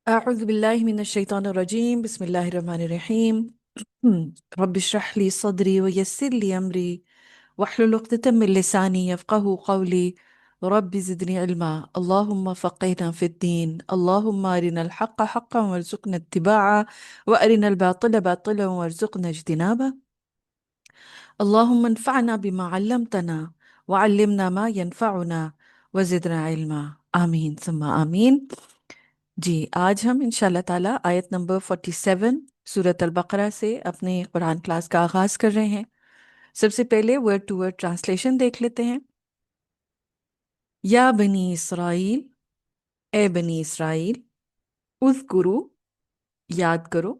أعوذ بالله من الشيطان الرجيم. بسم الله الرحمن الرحيم. رب اشرح لي صدري ويسر لي أمري واحلل عقدة من لساني يفقه قولي. رب زدني علما، اللهم فقهنا في الدين، اللهم أرنا الحق حقا وارزقنا اتباعه، وأرنا الباطل باطلا وارزقنا اجتنابه. اللهم انفعنا بما علمتنا وعلمنا ما ينفعنا وزدنا علما، آمين ثم آمين. جی، آج ہم انشاءاللہ تعالیٰ آیت نمبر 47 سورت البقرہ سے اپنے قرآن کلاس کا آغاز کر رہے ہیں۔ سب سے پہلے ورڈ ٹو ورڈ ٹرانسلیشن دیکھ لیتے ہیں۔ یا بنی اسرائیل، اے بنی اسرائیل، اذکرو، یاد کرو،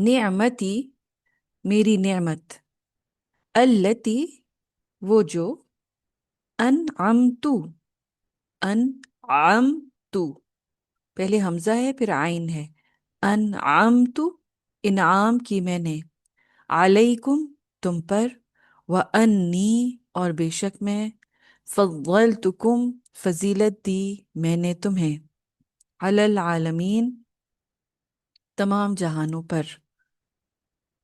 نعمتی، میری نعمت، التی، وہ جو، انعمتو، انعمتو، پہلے حمزہ ہے پھر عین ہے، انعمتو، انعام کی میں نے، علیکم، تم پر، وانی، اور بے شک میں، فضلتکم، فضیلت دی میں نے تمہیں، علی العالمین، تمام جہانوں پر،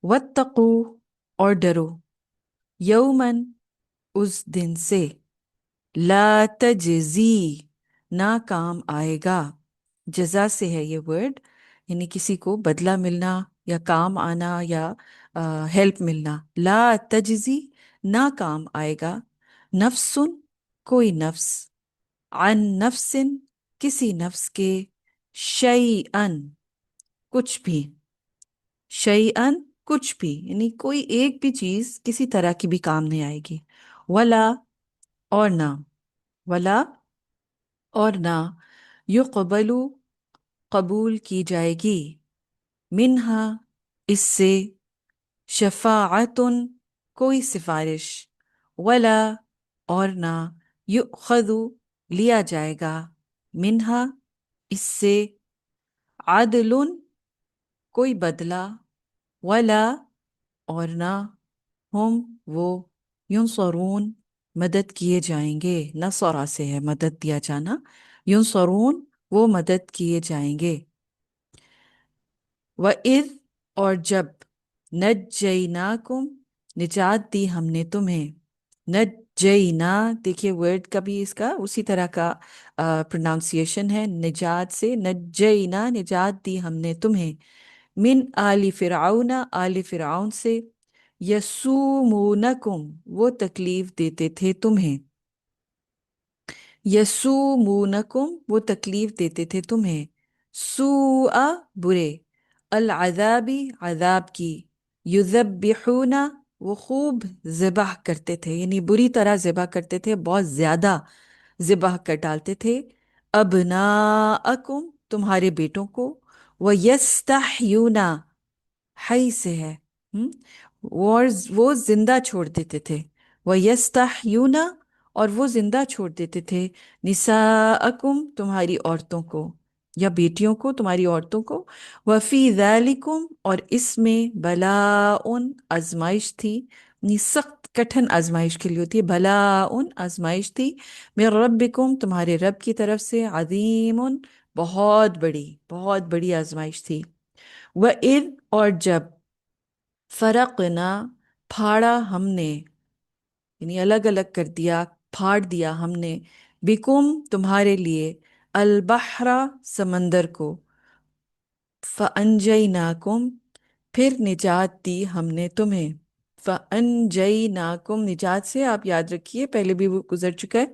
واتقو، اور ڈرو، یومن، اس دن سے، لا تجزی، نہ کام آئے گا، جزا سے ہے یہ ورڈ، یعنی کسی کو بدلہ ملنا یا کام آنا یا ہیلپ ملنا، لا تجزی، نہ کام آئے گا، نفسن، کوئی نفس، عن نفسن، کسی نفس کے، شیئن، کچھ بھی، شیئن، کچھ بھی، یعنی کوئی ایک بھی چیز کسی طرح کی بھی کام نہیں آئے گی، ولا، اور نہ، ولا، اور نہ، یقبلو، قبول کی جائے گی، منہا، اس سے، شفاعتن، کوئی سفارش، ولا، اور نہ، یؤخذ، لیا جائے گا، منہا، اس سے، عدل، کوئی بدلہ، ولا، اور نہ، ہم، وہ، ینصرون، مدد کیے جائیں گے، نصرہ سے ہے مدد دیا جانا، ینصرون، وہ مدد کیے جائیں گے، وَإِذْ، اور جب، نجیناکم، نجات دی ہم نے تمہیں، نجینا، دیکھیے ورڈ کا بھی اس کا اسی طرح کا پروناؤنسیشن ہے، نجات سے، نجینا، نجات دی ہم نے تمہیں، من آل فرعون، آل فرعون سے، یسومونکم، وہ تکلیف دیتے تھے تمہیں، یسومونکم، وہ تکلیف دیتے تھے تمہیں، سوء، برے، العذابی، عذاب کی، یذبحون، وہ خوب ذبح کرتے تھے، یعنی بری طرح ذبح کرتے تھے، بہت زیادہ ذبح کر ڈالتے تھے، ابناءکم، تمہارے بیٹوں کو، ویستحیون، حی سے ہے، ہم، اور وہ زندہ چھوڑ دیتے تھے، ویستحیون، اور وہ زندہ چھوڑ دیتے تھے، نساءکم، تمہاری عورتوں کو یا بیٹیوں کو، تمہاری عورتوں کو، وفی ذالکم، اور اس میں، بلاء، آزمائش تھی، یعنی سخت کٹھن آزمائش کے لیے ہوتی ہے، بلاء، آزمائش تھی، من ربکم، تمہارے رب کی طرف سے، عظیم، بہت بڑی آزمائش تھی، وَإِذْ، اور جب، فرقنا، پھاڑا ہم نے، یعنی الگ الگ کر دیا، پھاڑ دیا ہم نے، بکم، تمہارے لیے، البحر، سمندر کو، فَأَنْجَيْنَاكُمْ، پھر نجات دی ہم نے تمہیں، فَأَنْجَيْنَاكُمْ، نجات سے آپ یاد رکھیے پہلے بھی وہ گزر چکا ہے،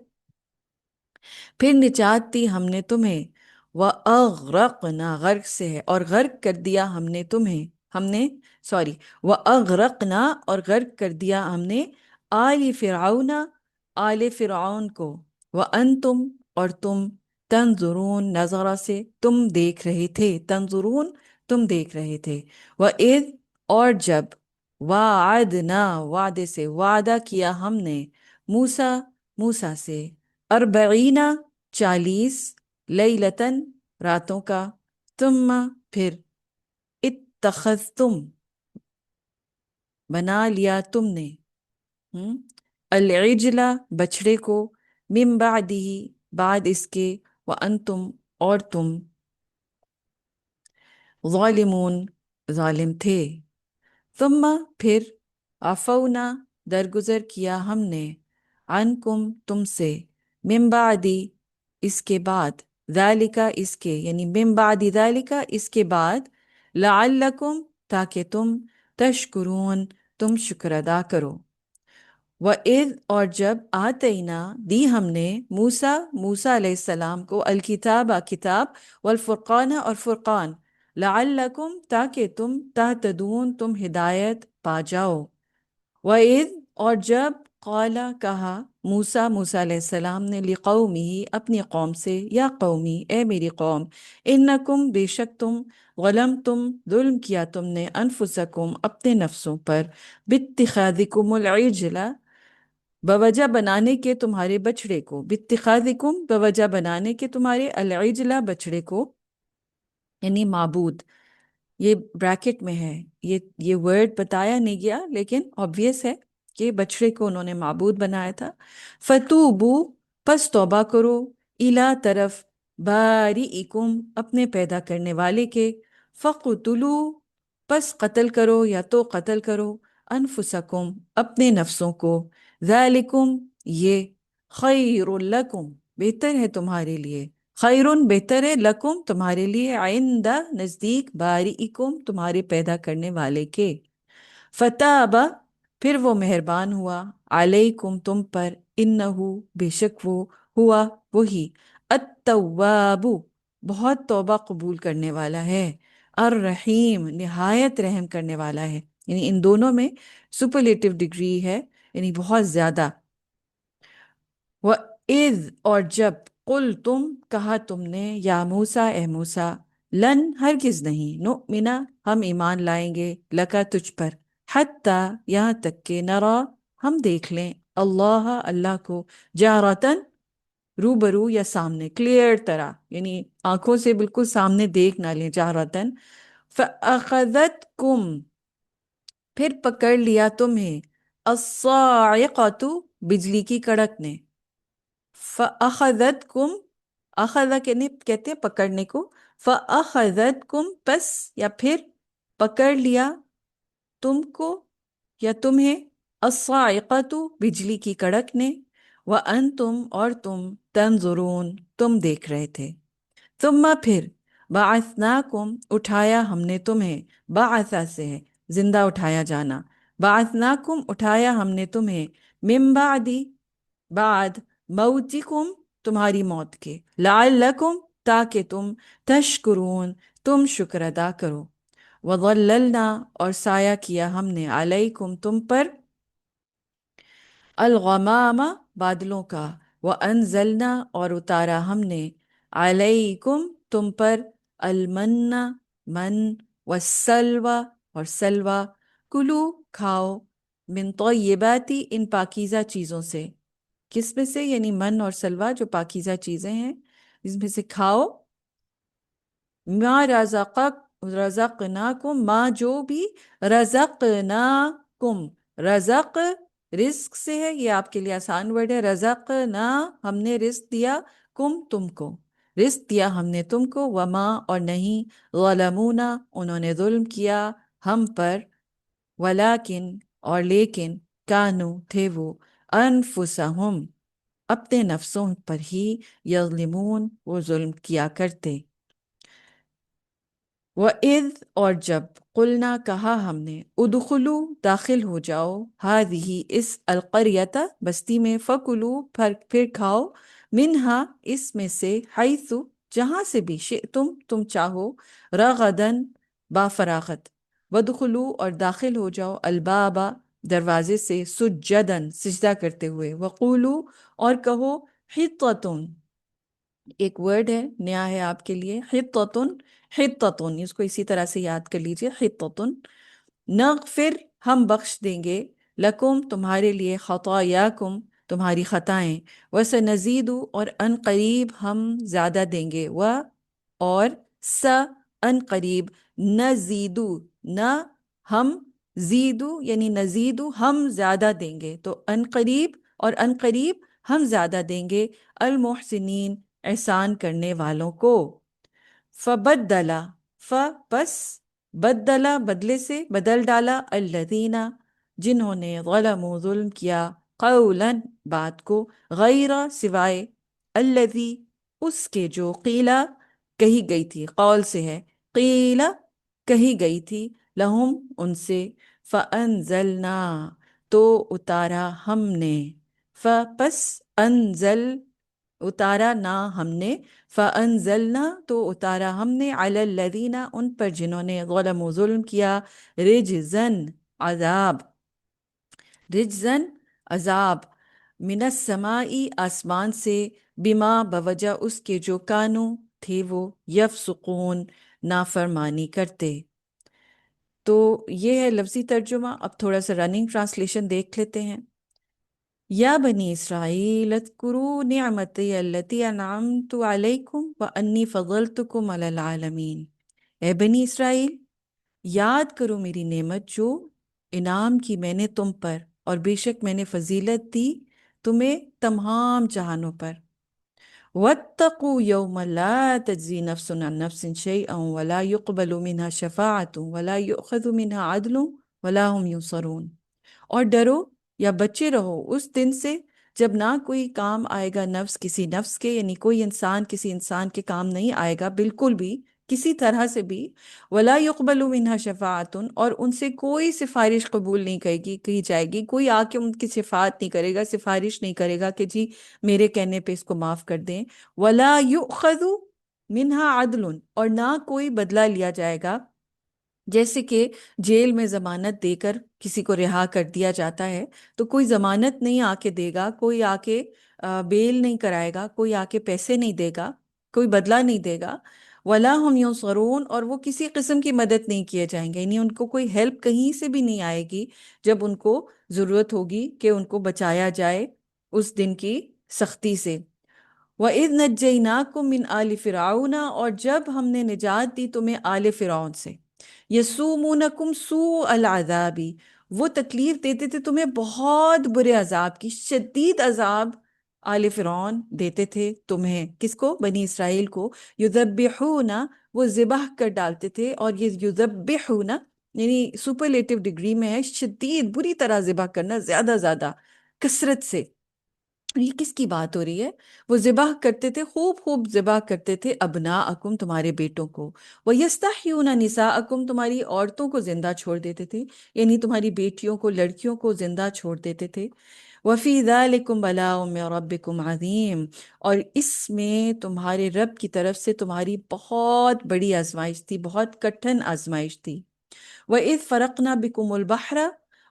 پھر نجات دی ہم نے تمہیں، وَأَغْرَقْنَا، غرق سے ہے، اور غرق کر دیا ہم نے تمہیں، ہم نے، سوری، وَأَغْرَقْنَا، اور غرق کر دیا ہم نے، آل فرعون، آل فرعون کو، وَأَنْتُمْ، اور تم، تنظرون، نظرہ سے، تم دیکھ رہے تھے، تنظرون، تم دیکھ رہے تھے، وَإِذْ، اور جب، وَعَدْنَا، وعدے سے، وعدہ کیا ہم نے، موسیٰ، موسیٰ سے، 40، 40، لیلتن، راتوں کا، ثم، پھر، اتخذتم، بنا لیا تم نے، العجل، بچڑے کو، من بعدہ، بعد اس کے، وانتم، اور تم، ظالمون ظالم تھے، ثم پھر عفونا درگزر کیا ہم نے، عنکم تم سے، من بعدی اس کے بعد، ذالکا اس کے، یعنی من بعد ذالکا اس کے بعد، لعلکم تاکہ تم، تشکرون تم شکر ادا کرو۔ وَإِذْ اور جب آتینا دی ہم نے، موسیٰ علیہ السلام کو، الکتاب کتاب، والفرقان اور فرقان، لعلکم تاکہ تم، تہتدون تم ہدایت پا جاؤ۔ وَإِذْ اور جب قال کہا موسیٰ علیہ السلام نے، لقومہ اپنی قوم سے، یا قومی اے میری قوم، انکم بے شک تم، ظلمتم ظلم کیا تم نے، انفسکم اپنے نفسوں پر، باتخاذکم العجل بوجہ بنانے کے تمہارے بچڑے کو، باتخاذکم بوجہ بنانے کے تمہارے، العجل بچڑے کو، یعنی معبود۔ یہ بریکٹ میں ہے، یہ ورڈ بتایا نہیں گیا لیکن obvious ہے کہ بچڑے کو انہوں نے معبود بنایا تھا۔ فتوبو پس توبہ کرو، الا طرف، بارئکم اپنے پیدا کرنے والے کے، فقتلو پس قتل کرو یا تو قتل کرو، انفسکم اپنے نفسوں کو، ذالکم یہ، خیر لکم بہتر ہے تمہارے لیے، خیرن بہتر ہے، لکم تمہارے لیے، عند نزدیک، بارئکم تمہارے پیدا کرنے والے کے، فتاب پھر وہ مہربان ہوا، علیکم تم پر، انہو بے شک وہ، ہوا وہی، التواب بہت توبہ قبول کرنے والا ہے، الرحیم نہایت رحم کرنے والا ہے، یعنی ان دونوں میں سپرلیٹو ڈگری ہے، یعنی بہت زیادہ۔ وَإِذْ اور جب، قل تم کہا تم نے، یا موسیٰ اے موسیٰ، لن ہرگز نہیں، نؤمنا ہم ایمان لائیں گے، لکا تجھ پر، حتیٰ یہاں تک کہ، نرا ہم دیکھ لیں، اللہ کو، جارتن روبرو یا سامنے، کلیئر طرح، یعنی آنکھوں سے بالکل سامنے دیکھ نہ لیں، جارتن، فَأَخَذَتْكُمْ پھر پکڑ لیا تمہیں، الصَّاعِقَةُ بجلی کی کڑک نے، فَأَخَذَتْكُمْ اخذ کہتے ہیں پکڑنے کو، فَأَخَذَتْكُمْ پس یا پھر پکڑ لیا تم کو یا تمہیں، الصَّاعِقَةُ بجلی کی کڑک نے، وَأَنْتُمْ اور تم، تنظرون تم دیکھ رہے تھے، ثم پھر، بعثناکم اٹھایا ہم نے تمہیں، بعثا سے ہے زندہ اٹھایا جانا، بعثناکم اٹھایا ہم نے تمہیں، من بعدی بعد، موتکم تمہاری موت کے، لعلکم تاکہ تم، تشکرون تم شکر ادا کرو، وظللنا اور سایہ کیا ہم نے، علیکم تم پر، الغمام بادلوں کا، وانزلنا اور اتارا ہم نے، علیکم تم پر، المن من، والسلوى اور سلوى، کلو کھاؤ، من طیباتی ان پاکیزہ چیزوں سے، کس میں سے، یعنی من اور سلوہ جو پاکیزہ چیزیں ہیں اس میں سے کھاؤ، ما رزقناکم ما جو بھی، رزقناکم رزق رزق سے ہے، یہ آپ کے لیے آسان ورڈ ہے، رزقنا ہم نے رزق دیا، کم تم کو رزق دیا ہم نے تم کو، وما اور نہیں، ظلمونا انہوں نے ظلم کیا ہم پر، ولیکن اور لیکن، کانو تھے وہ، انفسہم اپنے نفسوں پر ہی، یظلمون وہ ظلم کیا کرتے۔ وَإِذْ اور جب، قلنا کہا ہم نے، ادخلو داخل ہو جاؤ، ہذہ اس، القریۃ بستی میں، فکلو پھر کھاؤ، منہا اس میں سے، حیث جہاں سے بھی، شئتم تم چاہو، رغدن با فراغت، ودخلو اور داخل ہو جاؤ، الباب دروازے سے، سجدن سجدہ کرتے ہوئے، وقولو اور کہو، حطۃ ایک ورڈ ہے نیا ہے آپ کے لیے، حطۃ حطۃ اس کو اسی طرح سے یاد کر لیجئے، حطۃ نغفر ہم بخش دیں گے، لکم تمہارے لیے، خطایاکم تمہاری خطائیں، وسنزید اور ان قریب ہم زیادہ دیں گے، اور ان قریب، نزیدو نہ ہم، زیدو یعنی نزیدو ہم زیادہ دیں گے، تو ان قریب اور ان قریب ہم زیادہ دیں گے، المحسنین احسان کرنے والوں کو، فبدلا بس بدلا بدلے سے بدل ڈالا الذین جنہوں نے ظلموا ظلم کیا قولا بات کو غیر سوائے الذی اس کے جو قیلا کہی گئی تھی، قول سے ہے، قیلا کہی گئی تھی، لہم ان سے، فانزلنا تو اتارا ہم نے، پس انزل اتارا نہ ہم نے، فانزلنا تو اتارا ہم نے علی الذین ان پر جنہوں نے ظلموا ظلم کیا، رجزن عذاب، رجزن عذاب، من السمائی آسمان سے، بما بوجہ اس کے جو کانو تھے وہ یفسقون نافرمانی کرتے۔ تو یہ ہے لفظی ترجمہ۔ اب تھوڑا سا رننگ ٹرانسلیشن دیکھ لیتے ہیں۔ یا بنی اسرائیل اذکروا نعمتی التی انعمت علیکم وانی فضلتکم علی العالمین، اے بنی اسرائیل یاد کرو میری نعمت جو انعام کی میں نے تم پر، اور بے شک میں نے فضیلت دی تمہیں تمام جہانوں پر۔ واتقوا یوما لا تجزی نفس عن نفس شیئا ولا يقبل منها شفاعة ولا يؤخذ منها عدل ولا هم ينصرون، اور ڈرو یا بچے رہو اس دن سے جب نہ کوئی کام آئے گا نفس کسی نفس کے، یعنی کوئی انسان کسی انسان کے کام نہیں آئے گا بالکل بھی کسی طرح سے بھی، ولا يقبل منها شفاعت اور ان سے کوئی سفارش قبول نہیں کی جائے گی، کوئی آ کے ان کی شفاعت نہیں کرے گا، سفارش نہیں کرے گا کہ جی میرے کہنے پہ اس کو معاف کر دیں، ولا يؤخذ منها عدل اور نہ کوئی بدلہ لیا جائے گا، جیسے کہ جیل میں ضمانت دے کر کسی کو رہا کر دیا جاتا ہے تو کوئی ضمانت نہیں آ کے دے گا، کوئی آ کے بیل نہیں کرائے گا، کوئی آ کے پیسے نہیں دے گا، کوئی بدلہ نہیں دے گا، ولا ہم ینصرون اور وہ کسی قسم کی مدد نہیں کیے جائیں گے، یعنی ان کو کوئی ہیلپ کہیں سے بھی نہیں آئے گی جب ان کو ضرورت ہوگی کہ ان کو بچایا جائے اس دن کی سختی سے۔ وَإِذْ نَجَّيْنَاكُمْ مِنْ آلِ فِرْعَوْنَ اور جب ہم نے نجات دی تمہیں آل فرعون سے، یسومونکم سوء العذابی وہ تکلیف دیتے تھے تمہیں بہت برے عذاب کی، شدید عذاب آل فرعون دیتے تھے تمہیں، کس کو؟ بنی اسرائیل کو، یذبحون وہ ذبح کر ڈالتے تھے، اور یہ یذبحون یعنی سپرلیٹو ڈگری میں ہے، شدید بری طرح ذبح کرنا، زیادہ زیادہ کثرت سے۔ یہ کس کی بات ہو رہی ہے؟ وہ ذبح کرتے تھے، خوب خوب ذبح کرتے تھے ابناءکم تمہارے بیٹوں کو، وَيَسْتَحْيُونَ نِسَاءَکم تمہاری عورتوں کو زندہ چھوڑ دیتے تھے، یعنی تمہاری بیٹیوں کو، لڑکیوں کو زندہ چھوڑ دیتے تھے۔ وَفِي ذَلِكُمْ بَلَاءٌ مِّن رَبِّكُمْ عَظِيمٌ اور اس میں تمہارے رب کی طرف سے تمہاری بہت بڑی آزمائش تھی، بہت کٹھن آزمائش تھی۔ وَإِذْ فَرَقْنَا بِكُمُ الْبَحْرَ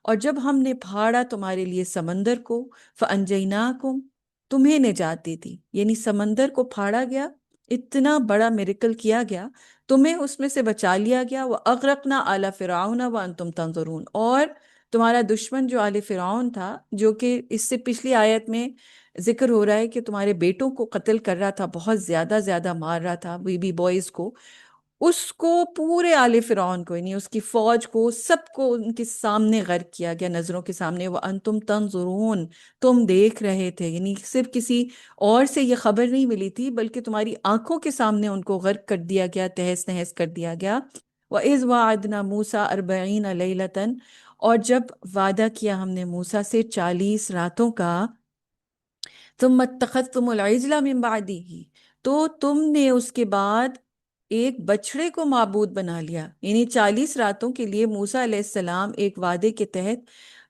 اور جب ہم نے پھاڑا تمہارے لیے سمندر کو، فَأَنْجَيْنَاكُمْ تمہیں نجات دی تھی، یعنی سمندر کو پھاڑا گیا، اتنا بڑا میریکل کیا گیا، تمہیں اس میں سے بچا لیا گیا، وَأَغْرَقْنَا آلَ فِرْعَوْنَ وَأَنْتُمْ تَنظُرُونَ اور تمہارا دشمن جو آل فرعون تھا، جو کہ اس سے پچھلی آیت میں ذکر ہو رہا ہے کہ تمہارے بیٹوں کو قتل کر رہا تھا، بہت زیادہ زیادہ مار رہا تھا، بیبی بوائز کو، اس کو پورے آل فرعون کو، یعنی اس کی فوج کو، سب کو ان کے سامنے غرق کیا گیا، نظروں کے سامنے، وَأَنْتُمْ تَنظُرُونَ تم دیکھ رہے تھے، یعنی صرف کسی اور سے یہ خبر نہیں ملی تھی بلکہ تمہاری آنکھوں کے سامنے ان کو غرق کر دیا گیا، تہس نہس کر دیا گیا۔ وَإِذْ وَعَدْنَا مُوسَىٰ 40 لَيْلَةً اور جب وعدہ کیا ہم نے موسیٰ سے 40 راتوں کا، ثم اتخذتم العجل من بعده تو تم نے اس کے بعد ایک بچڑے کو معبود بنا لیا، یعنی 40 راتوں کے لیے موسیٰ علیہ السلام ایک وعدے کے تحت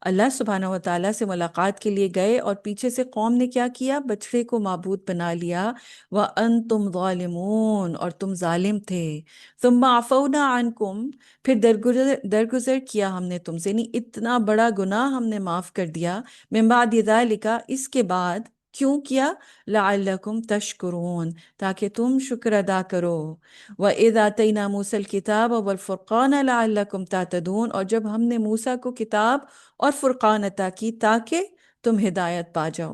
اللہ سبحانہ و تعالیٰ سے ملاقات کے لیے گئے، اور پیچھے سے قوم نے کیا کیا؟ بچڑے کو معبود بنا لیا، وَأَنْتُمْ ظَالِمُونَ اور تم ظالم تھے، ثُمَّ عَفَوْنَا عَنْكُمْ پھر درگزر کیا ہم نے تم سے، یعنی اتنا بڑا گناہ ہم نے معاف کر دیا، من بعد ذَلِکَ اس کے بعد، کیوں کیا؟ لعلکم تشکرون تاکہ تم شکر ادا کرو۔ وَإِذْ آتَيْنَا مُوسَى الْكِتَابَ وَالْفُرْقَانَ لَعَلَّكُمْ تَهْتَدُونَ اور جب ہم نے موسیٰ کو کتاب اور فرقان عطا کی تاکہ تم ہدایت پا جاؤ۔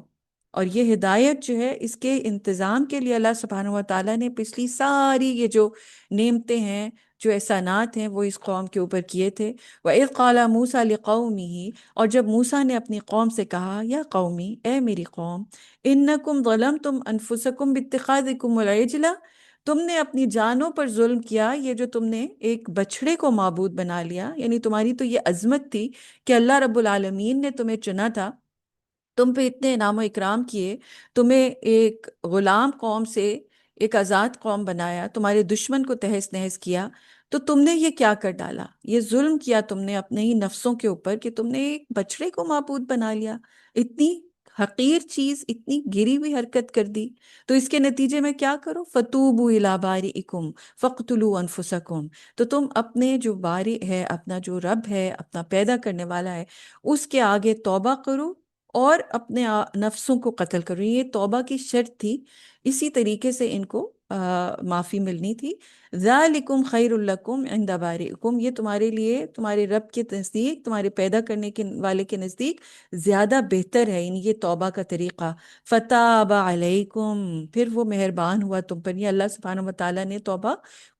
اور یہ ہدایت جو ہے اس کے انتظام کے لیے اللہ سبحانہ و تعالیٰ نے پچھلی ساری یہ جو نعمتیں ہیں، جو احسانات ہیں، وہ اس قوم کے اوپر کیے تھے۔ وَإِذْ قَالَ مُوسَىٰ لِقَوْمِهِ اور جب موسیٰ نے اپنی قوم سے کہا، یا قومی اے میری قوم، انکم ظلمتم انفسکم باتخاذکم العجل تم نے اپنی جانوں پر ظلم کیا، یہ جو تم نے ایک بچھڑے کو معبود بنا لیا، یعنی تمہاری تو یہ عظمت تھی کہ اللہ رب العالمین نے تمہیں چنا تھا، تم پہ اتنے انعام و اکرام کیے، تمہیں ایک غلام قوم سے ایک آزاد قوم بنایا، تمہارے دشمن کو تہس نہس کیا، تو تم نے یہ کیا کر ڈالا؟ یہ ظلم کیا تم نے اپنے ہی نفسوں کے اوپر کہ تم نے ایک بچڑے کو معبود بنا لیا، اتنی حقیر چیز، اتنی گری ہوئی حرکت کر دی۔ تو اس کے نتیجے میں کیا کرو؟ فَتُوبُوا إِلَىٰ بَارِئِكُمْ فَاقْتُلُوا أَنفُسَكُمْ، تو تم اپنے جو بارئ ہے، اپنا جو رب ہے، اپنا پیدا کرنے والا ہے، اس کے آگے توبہ کرو اور اپنے نفسوں کو قتل کرو۔ یہ توبہ کی شرط تھی، اسی طریقے سے ان کو معافی ملنی تھی۔ ذَلِكُمْ خَيْرٌ لَكُمْ عِنْدَ بَارِئِكُمْ، یہ تمہارے لیے تمہارے رب کے نزدیک، تمہارے پیدا کرنے کے والے کے نزدیک زیادہ بہتر ہے، یعنی یہ توبہ کا طریقہ۔ فَتَابَ عَلَيْكُمْ، پھر وہ مہربان ہوا تم پر، یہ اللہ سبحانہ وتعالیٰ نے توبہ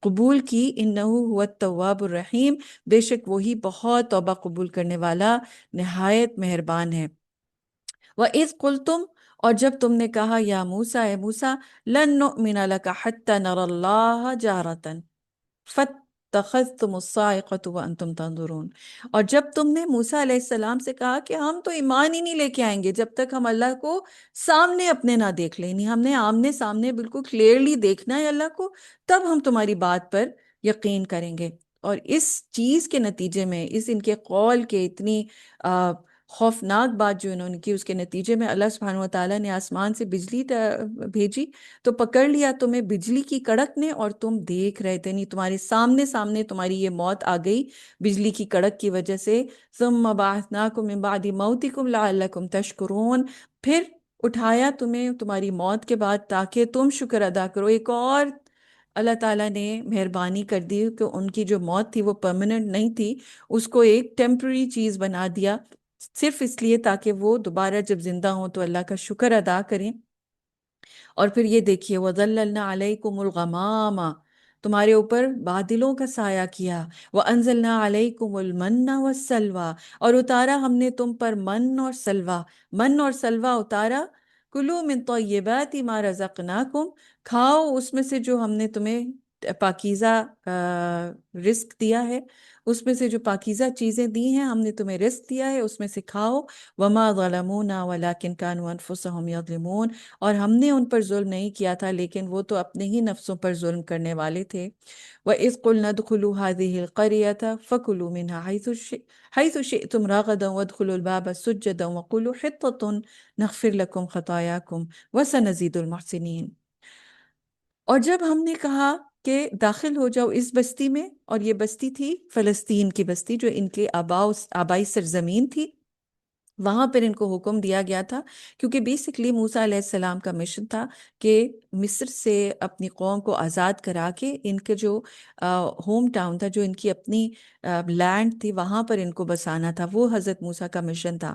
قبول کی۔ إِنَّهُ هُوَ التَّوَّابُ الرَّحِيمُ، بے شک وہی بہت توبہ قبول کرنے والا، نہایت مہربان ہے۔ وَإِذْ قُلْتُمْ، اور جب تم نے کہا، یا موسیٰ، اے موسیٰ، لَن نُؤْمِنَ لَكَ حَتَّى نَرَى اللَّهَ جَهْرَةً فَاتَّخَذْتُمُ الصَّاعِقَةَ وَأَنْتُمْ تَنظُرُونَ، اور جب تم نے موسیٰ علیہ السلام سے کہا کہ ہم تو ایمان ہی نہیں لے کے آئیں گے جب تک ہم اللہ کو سامنے اپنے نہ دیکھ لیں، نہیں ہم نے آمنے سامنے بالکل کلیئرلی دیکھنا ہے اللہ کو، تب ہم تمہاری بات پر یقین کریں گے۔ اور اس چیز کے نتیجے میں، اس ان کے قول کے اتنی خوفناک بات جو انہوں نے کی، اس کے نتیجے میں اللہ سبحانہ وتعالیٰ نے آسمان سے بجلی بھیجی، تو پکڑ لیا تمہیں بجلی کی کڑک نے، اور تم دیکھ رہے تھے، نہیں تمہارے سامنے سامنے تمہاری یہ موت آ گئی بجلی کی کڑک کی وجہ سے۔ ثم بعثناکم من بعد موتکم لعلکم تشکرون، پھر اٹھایا تمہیں تمہاری موت کے بعد تاکہ تم شکر ادا کرو۔ ایک اور اللہ تعالیٰ نے مہربانی کر دی کہ ان کی جو موت تھی وہ پرماننٹ نہیں تھی، اس کو ایک ٹیمپرری چیز بنا دیا، صرف اس لیے تاکہ وہ دوبارہ جب زندہ ہوں تو اللہ کا شکر ادا کریں۔ اور پھر یہ دیکھیے، وَظَلَّلْنَا عَلَيْكُمُ الْغَمَامَ، تمہارے اوپر بادلوں کا سایہ کیا، وَأَنزَلْنَا عَلَيْكُمُ الْمَنَّ وَالسَّلْوَىٰ، اور اتارا ہم نے تم پر من اور سلوہ، من اور سلوہ اتارا۔ کُلُوا مِن طَیِّبَاتِ مَا رَزَقْنَاکُمْ، کھاؤ اس میں سے جو ہم نے تمہیں پاکیزہ رزق دیا ہے، اس میں سے جو پاکیزہ چیزیں دی ہیں ہم نے تمہیں رزق دیا ہے، اس میں سے کھاؤ۔ وَمَا ظَلَمُونَا وَلَٰكِنْ كَانُوا أَنفُسَهُمْ يَظْلِمُونَ، اور ہم نے ان پر ظلم نہیں کیا تھا لیکن وہ تو اپنے ہی نفسوں پر ظلم کرنے والے تھے۔ وَإِذْ قُلْنَا ادْخُلُوا هَٰذِهِ الْقَرْيَةَ فَكُلُوا مِنْهَا حَيْثُ شِئْتُمْ رَغَدًا وَادْخُلُوا الْبَابَ سُجَّدًا وَقُولُوا حِطَّةٌ نَغْفِرْ لَكُمْ خَطَايَاكُمْ وَسَنَزِيدُ الْمُحْسِنِينَ، اور جب ہم نے کہا کہ داخل ہو جاؤ اس بستی میں، اور یہ بستی تھی فلسطین کی بستی جو ان کے آبائی سرزمین تھی، وہاں پر ان کو حکم دیا گیا تھا، کیونکہ بیسکلی موسیٰ علیہ السلام کا مشن تھا کہ مصر سے اپنی قوم کو آزاد کرا کے ان کے جو ہوم ٹاؤن تھا، جو ان کی اپنی لینڈ تھی، وہاں پر ان کو بسانا تھا، وہ حضرت موسیٰ کا مشن تھا۔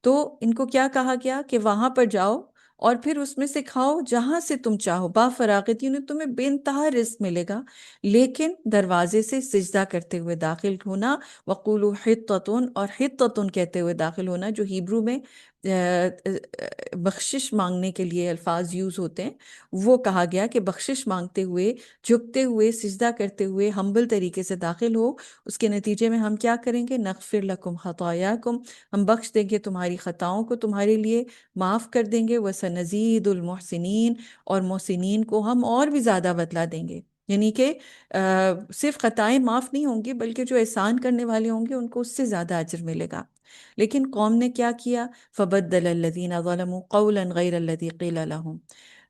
تو ان کو کیا کہا گیا کہ وہاں پر جاؤ اور پھر اس میں سے کھاؤ جہاں سے تم چاہو، با فراغت، یعنی تمہیں بے انتہا رزق ملے گا، لیکن دروازے سے سجدہ کرتے ہوئے داخل ہونا، وقولوا حطۃ، اور حطۃ کہتے ہوئے داخل ہونا، جو ہیبرو میں بخشش مانگنے کے لیے الفاظ یوز ہوتے ہیں، وہ کہا گیا کہ بخشش مانگتے ہوئے، جھکتے ہوئے، سجدہ کرتے ہوئے، ہمبل طریقے سے داخل ہو۔ اس کے نتیجے میں ہم کیا کریں گے؟ نغفر لکم خطایاکم، ہم بخش دیں گے تمہاری خطاؤں کو، تمہارے لیے معاف کر دیں گے، وَسَنَزِيدُ الْمُحْسِنِينَ، اور محسنین کو ہم اور بھی زیادہ بدلہ دیں گے، یعنی کہ صرف خطائیں معاف نہیں ہوں گی بلکہ جو احسان کرنے والے ہوں گے ان کو اس سے زیادہ اجر ملے گا۔ لیکن قوم نے کیا کیا؟ فَبَدَّلَ الَّذِينَ ظَلَمُوا قَوْلًا غَيْرَ الَّذِي قِيلَ لَهُمْ،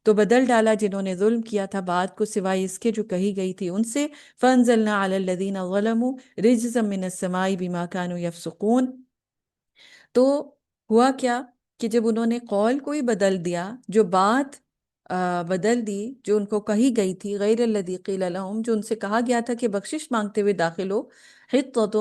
تو بدل ڈالا جنہوں نے ظلم کیا تھا بات کو سوائے اس کے جو کہی گئی تھی ان سے۔ فَأَنزَلْنَا عَلَى الَّذِينَ ظَلَمُوا رِجْزًا مِّنَ السَّمَاءِ بِمَا كَانُوا يَفْسُقُونَ، تو ہوا کیا کہ جب انہوں نے قول کو ہی بدل دیا، جو بات بدل دی جو ان کو کہی گئی تھی، غیر الذی قیل لہم، جو ان سے کہا گیا تھا کہ بخشش مانگتے ہوئے داخل ہو، حطۃ،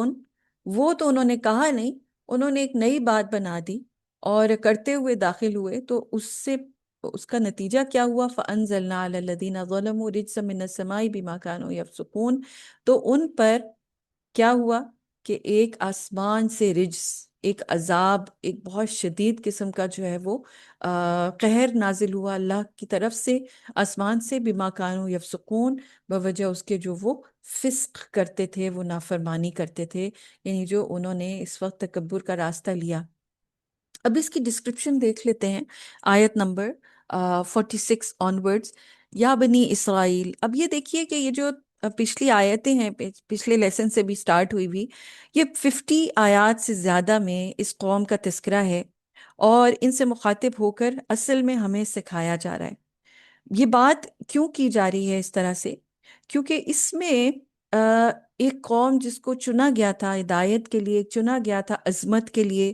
وہ تو انہوں نے کہا نہیں، انہوں نے ایک نئی بات بنا دی اور کرتے ہوئے داخل ہوئے، تو اس کا نتیجہ کیا ہوا؟ فَأَنزَلْنَا عَلَى الَّذِينَ ظَلَمُوا رِجْزًا مِّنَ السَّمَاءِ بِمَا كَانُوا يَفْسُقُونَ، تو ان پر کیا ہوا کہ ایک آسمان سے رجس، ایک عذاب، ایک بہت شدید قسم کا جو ہے وہ قہر نازل ہوا اللہ کی طرف سے آسمان سے، بما کانوا یفسقون، بوجہ اس کے جو وہ فسق کرتے تھے، وہ نافرمانی کرتے تھے، یعنی جو انہوں نے اس وقت تکبر کا راستہ لیا۔ اب اس کی ڈسکرپشن دیکھ لیتے ہیں، آیت نمبر 46 آنورڈز۔ یا بنی اسرائیل، اب یہ دیکھیے کہ یہ جو پچھلی آیتیں ہیں، پچھلے لیسن سے بھی سٹارٹ ہوئی بھی، یہ 50 آیات سے زیادہ میں اس قوم کا تذکرہ ہے، اور ان سے مخاطب ہو کر اصل میں ہمیں سکھایا جا رہا ہے۔ یہ بات کیوں کی جا رہی ہے اس طرح سے؟ کیونکہ اس میں ایک قوم جس کو چنا گیا تھا ہدایت کے لیے، چنا گیا تھا عظمت کے لیے،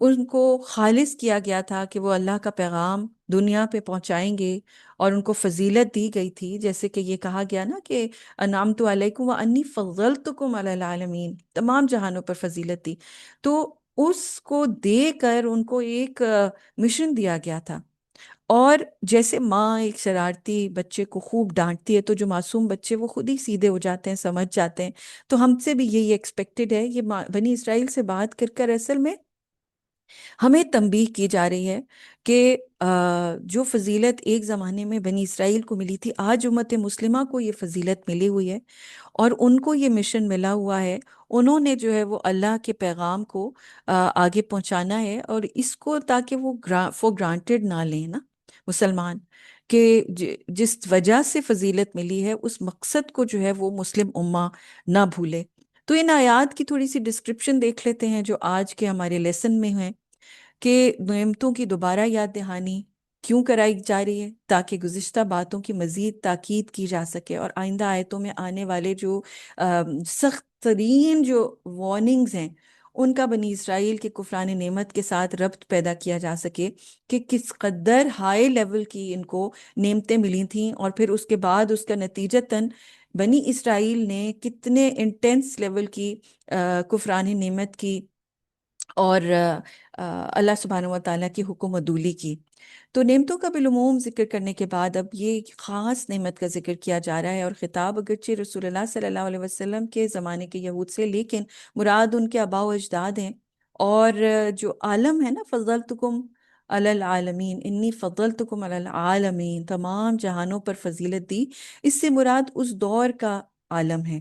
ان کو خالص کیا گیا تھا کہ وہ اللہ کا پیغام دنیا پہ پہنچائیں گے، اور ان کو فضیلت دی گئی تھی، جیسے کہ یہ کہا گیا نا کہ انعمت علیکم وانی فضلتکم علی العالمین، تمام جہانوں پر فضیلت دی۔ تو اس کو دے کر ان کو ایک مشن دیا گیا تھا، اور جیسے ماں ایک شرارتی بچے کو خوب ڈانٹتی ہے تو جو معصوم بچے وہ خود ہی سیدھے ہو جاتے ہیں، سمجھ جاتے ہیں، تو ہم سے بھی یہی ایکسپیکٹڈ ہے۔ یہ بنی اسرائیل سے بات کر کر اصل میں ہمیں تنبیہ کی جا رہی ہے کہ جو فضیلت ایک زمانے میں بنی اسرائیل کو ملی تھی، آج امت مسلمہ کو یہ فضیلت ملی ہوئی ہے، اور ان کو یہ مشن ملا ہوا ہے۔ انہوں نے جو ہے وہ اللہ کے پیغام کو آگے پہنچانا ہے، اور اس کو تاکہ وہ فور گرانٹیڈ نہ لیں نا مسلمان، کہ جس وجہ سے فضیلت ملی ہے اس مقصد کو جو ہے وہ مسلم امہ نہ بھولے۔ تو ان آیات کی تھوڑی سی ڈسکرپشن دیکھ لیتے ہیں جو آج کے ہمارے لیسن میں ہیں، کہ نعمتوں کی دوبارہ یاد دہانی کیوں کرائی جا رہی ہے؟ تاکہ گزشتہ باتوں کی مزید تاکید کی جا سکے، اور آئندہ آیتوں میں آنے والے جو سخت ترین جو وارننگز ہیں ان کا بنی اسرائیل کے کفران نعمت کے ساتھ ربط پیدا کیا جا سکے، کہ کس قدر ہائی لیول کی ان کو نعمتیں ملی تھیں، اور پھر اس کے بعد اس کا نتیجتاً بنی اسرائیل نے کتنے انٹینس لیول کی کفران نعمت کی، اور اللہ سبحانہ و تعالیٰ کی حکم عدولی کی۔ تو نعمتوں کا بالعموم ذکر کرنے کے بعد اب یہ ایک خاص نعمت کا ذکر کیا جا رہا ہے، اور خطاب اگرچہ رسول اللہ صلی اللہ علیہ وسلم کے زمانے کے یہود سے، لیکن مراد ان کے آباء و اجداد ہیں، اور جو عالم ہے نا، فضلتکم علی العالمین، انی فضلتکم علی العالمین، تمام جہانوں پر فضیلت دی، اس سے مراد اس دور کا عالم ہے۔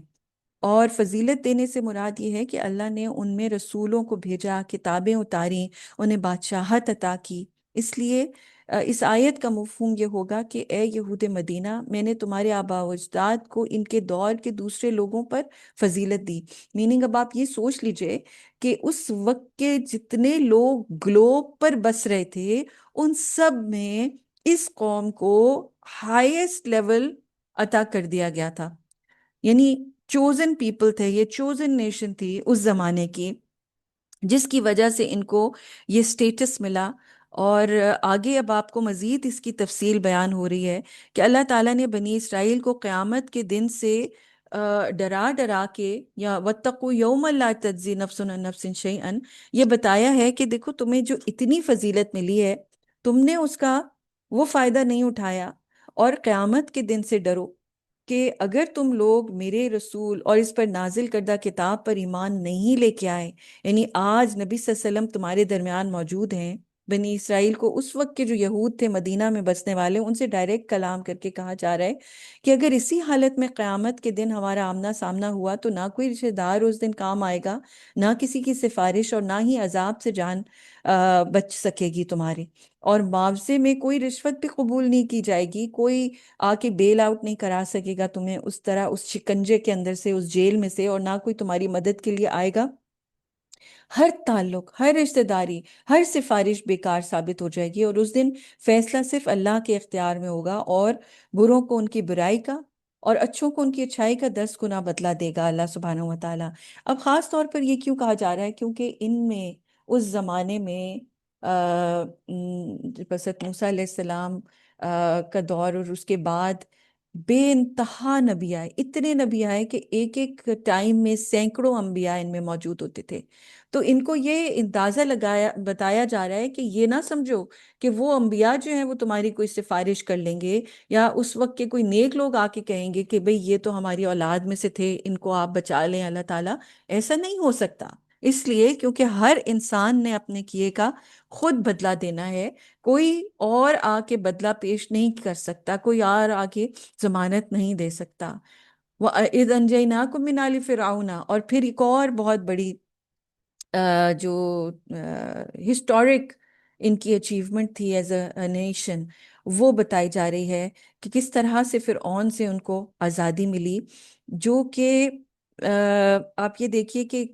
اور فضیلت دینے سے مراد یہ ہے کہ اللہ نے ان میں رسولوں کو بھیجا، کتابیں اتاریں، انہیں بادشاہت عطا کی۔ اس لیے اس آیت کا مفہوم یہ ہوگا کہ اے یہود مدینہ، میں نے تمہارے آباء و اجداد کو ان کے دور کے دوسرے لوگوں پر فضیلت دی۔ میننگ اب آپ یہ سوچ لیجئے کہ اس وقت کے جتنے لوگ گلوب پر بس رہے تھے، ان سب میں اس قوم کو ہائیسٹ لیول عطا کر دیا گیا تھا، یعنی چوزن پیپل تھے، یہ چوزن نیشن تھی اس زمانے کی، جس کی وجہ سے ان کو یہ سٹیٹس ملا۔ اور آگے اب آپ کو مزید اس کی تفصیل بیان ہو رہی ہے کہ اللہ تعالیٰ نے بنی اسرائیل کو قیامت کے دن سے ڈرا ڈرا کے، یا وَاتَّقُوا يَوْمًا لَا تَجْزِي نَفْسٌ عَن نَفْسٍ شَيْئًا، یہ بتایا ہے کہ دیکھو تمہیں جو اتنی فضیلت ملی ہے، تم نے اس کا وہ فائدہ نہیں اٹھایا، اور قیامت کے دن سے ڈرو کہ اگر تم لوگ میرے رسول اور اس پر نازل کردہ کتاب پر ایمان نہیں لے کے آئے، یعنی آج نبی صلی اللہ علیہ وسلم تمہارے درمیان موجود ہیں، بنی اسرائیل کو اس وقت کے جو یہود تھے مدینہ میں بسنے والے، ان سے ڈائریکٹ کلام کر کے کہا جا رہا ہے کہ اگر اسی حالت میں قیامت کے دن ہمارا آمنا سامنا ہوا تو نہ کوئی رشتہ دار اس دن کام آئے گا، نہ کسی کی سفارش، اور نہ ہی عذاب سے جان بچ سکے گی تمہاری، اور معاوضے میں کوئی رشوت بھی قبول نہیں کی جائے گی، کوئی آ کے بیل آؤٹ نہیں کرا سکے گا تمہیں اس طرح، اس شکنجے کے اندر سے، اس جیل میں سے، اور نہ کوئی تمہاری مدد کے لیے آئے گا۔ ہر تعلق، ہر رشتہ داری، ہر سفارش بیکار ثابت ہو جائے گی، اور اس دن فیصلہ صرف اللہ کے اختیار میں ہوگا، اور بروں کو ان کی برائی کا اور اچھوں کو ان کی اچھائی کا 10 گنا بدلہ دے گا اللہ سبحانہ و تعالیٰ۔ اب خاص طور پر یہ کیوں کہا جا رہا ہے؟ کیونکہ ان میں اس زمانے میں حضرت موسیٰ علیہ السلام کا دور، اور اس کے بعد بے انتہا نبی آئے، اتنے نبی آئے کہ ایک ایک ٹائم میں سینکڑوں انبیاء ان میں موجود ہوتے تھے۔ تو ان کو یہ اندازہ بتایا جا رہا ہے کہ یہ نہ سمجھو کہ وہ انبیاء جو ہیں وہ تمہاری کوئی سفارش کر لیں گے، یا اس وقت کے کوئی نیک لوگ آ کے کہیں گے کہ بھئی یہ تو ہماری اولاد میں سے تھے، ان کو آپ بچا لیں اللہ تعالیٰ، ایسا نہیں ہو سکتا۔ اس لیے کیونکہ ہر انسان نے اپنے کیے کا خود بدلہ دینا ہے، کوئی اور آ کے بدلہ پیش نہیں کر سکتا، کوئی اور آ کے ضمانت نہیں دے سکتا۔ وَإِذْ أَنْجَيْنَاكُمْ مِنْ آلِ فِرْعَوْنَ، اور پھر ایک اور بہت بڑی جو ہسٹورک ان کی اچیومنٹ تھی ایز اے نیشن، وہ بتائی جا رہی ہے کہ کس طرح سے فرعون سے ان کو آزادی ملی، جو کہ آپ یہ دیکھیے کہ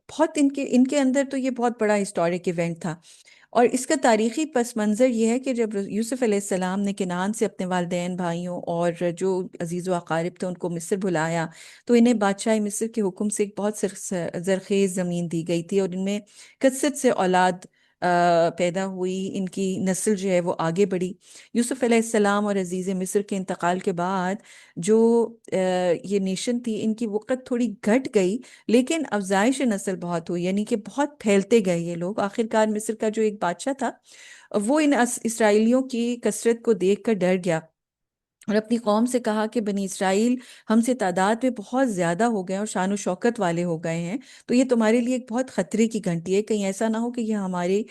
بہت ان کے اندر تو یہ بہت بڑا ہسٹورک ایونٹ تھا۔ اور اس کا تاریخی پس منظر یہ ہے کہ جب یوسف علیہ السلام نے کنعان سے اپنے والدین، بھائیوں اور جو عزیز و اقارب تھے ان کو مصر بلایا، تو انہیں بادشاہ مصر کے حکم سے ایک بہت زرخیز زمین دی گئی تھی، اور ان میں کثرت سے اولاد پیدا ہوئی، ان کی نسل جو ہے وہ آگے بڑھی۔ یوسف علیہ السلام اور عزیز مصر کے انتقال کے بعد جو یہ نیشن تھی، ان کی وقت تھوڑی گھٹ گئی، لیکن افزائش نسل بہت ہوئی، یعنی کہ بہت پھیلتے گئے یہ لوگ۔ آخرکار مصر کا جو ایک بادشاہ تھا، وہ ان اسرائیلیوں کی کثرت کو دیکھ کر ڈر گیا، اور اپنی قوم سے کہا کہ بنی اسرائیل ہم سے تعداد میں بہت زیادہ ہو گئے اور شان و شوکت والے ہو گئے ہیں، تو یہ تمہارے لیے ایک بہت خطرے کی گھنٹی ہے، کہیں ایسا نہ ہو کہ یہ ہماری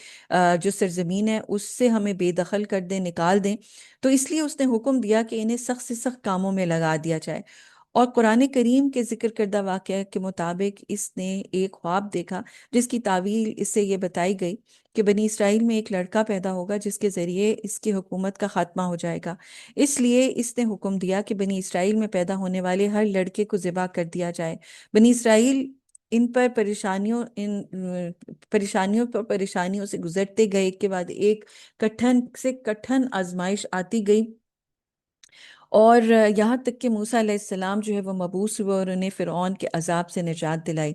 جو سرزمین ہے اس سے ہمیں بے دخل کر دیں، نکال دیں۔ تو اس لیے اس نے حکم دیا کہ انہیں سخت سے سخت کاموں میں لگا دیا جائے۔ اور قرآن کریم کے ذکر کردہ واقعہ کے مطابق اس نے ایک خواب دیکھا، جس کی تعویل اس سے یہ بتائی گئی کہ بنی اسرائیل میں ایک لڑکا پیدا ہوگا جس کے ذریعے اس کی حکومت کا خاتمہ ہو جائے گا۔ اس لیے اس نے حکم دیا کہ بنی اسرائیل میں پیدا ہونے والے ہر لڑکے کو ذبح کر دیا جائے۔ بنی اسرائیل ان پر پریشانیوں پر پریشانیوں سے گزرتے گئے، ایک کے بعد ایک کٹھن سے کٹھن آزمائش آتی گئی، اور یہاں تک کہ موسیٰ علیہ السلام جو ہے وہ مبعوث ہوئے اور انہیں فرعون کے عذاب سے نجات دلائی۔